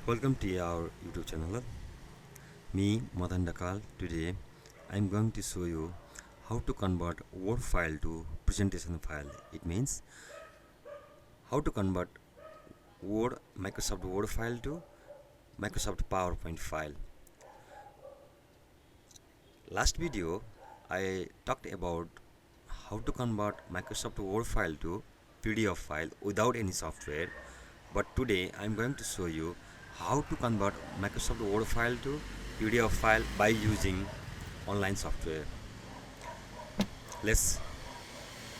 Welcome to our YouTube channel. Me, Madan Dakal. Today, I'm going to show you how to convert Word file to presentation file. It means how to convert Microsoft Word file to Microsoft PowerPoint file. Last video, I talked about how to convert Microsoft Word file to PDF file without any software. But today, I'm going to show you how to convert Microsoft Word file to PDF file by using online software. Let's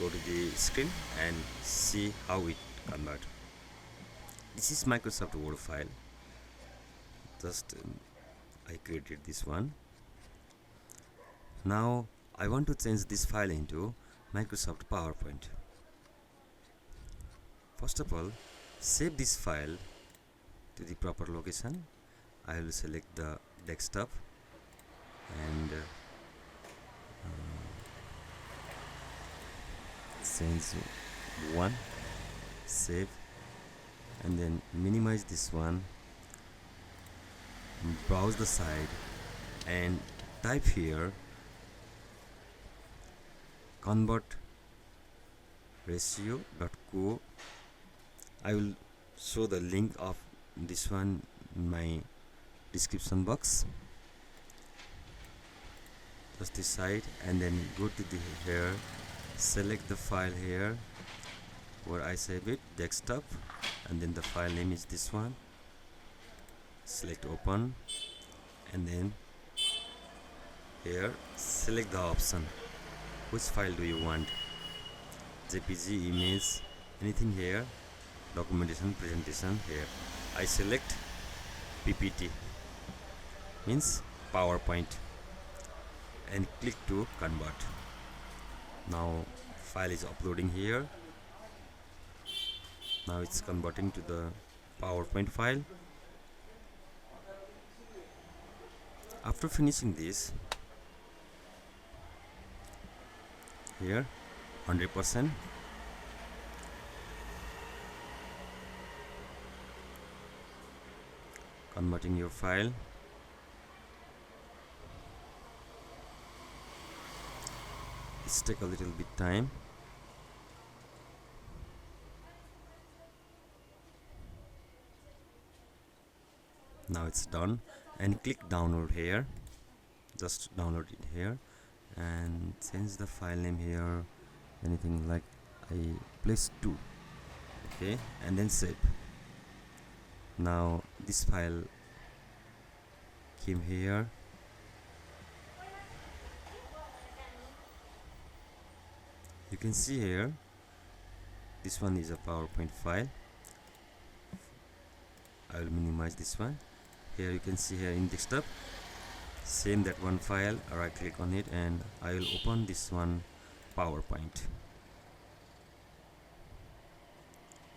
go to the screen and see how it convert. This is Microsoft Word file. Just I created this one. Now I want to change this file into Microsoft PowerPoint. First of all, save this file to the proper location. I will select the desktop and change one, save, and then minimize this one, browse the site and type here convert ratio.co. I will show the link of this one in my description box. Just this site and then go to the here, select the file here where I save it, desktop, and then the file name is this one. Select open and then here select the option. Which file do you want? JPG, image, anything here, documentation, presentation here. I select PPT, means PowerPoint, and click to convert. Now file is uploading here. Now it's converting to the PowerPoint file. After finishing this, here 100%, converting your file. It's take a little bit time. Now it's done, and click download here. Just download it here and change the file name here, anything like I place 2, okay, and then save. Now this file came here. You can see here this one is a PowerPoint file. I will minimize this one. Here you can see here in desktop, same that one file. Right click on it and I will open this one PowerPoint.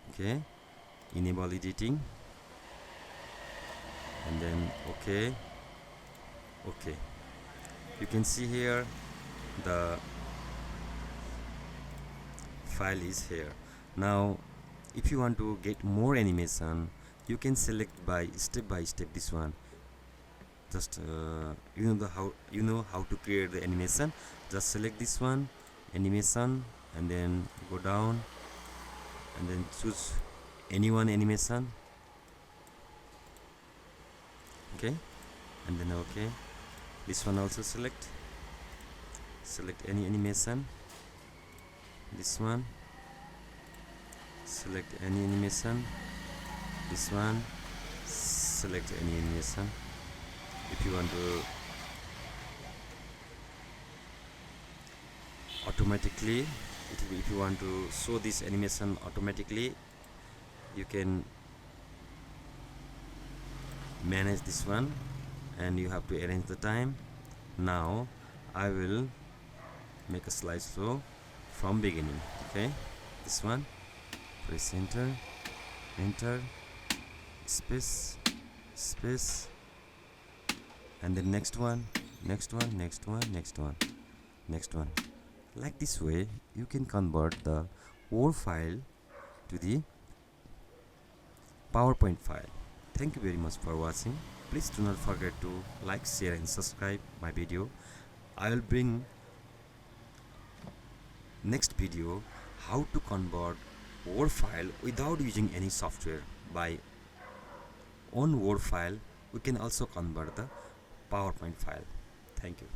Okay, enable editing and then okay. You can see here the file is here. Now if you want to get more animation, you can select by step this one. Just you know how to create the animation. Just select this one, animation, and then go down and then choose any one animation, okay, and then okay. This one also select any animation. This one, select any animation. This one, select any animation. If you want to automatically, if you want to show this animation automatically, you can manage this one and you have to arrange the time. Now I will make a slideshow from beginning. Okay, this one, press enter, space, and then next one, like this way you can convert the Word file to the PowerPoint file. Thank you very much for watching. Please do not forget to like, share and subscribe my video. I will bring next video how to convert Word file without using any software. By on Word file we can also convert the PowerPoint file. Thank you.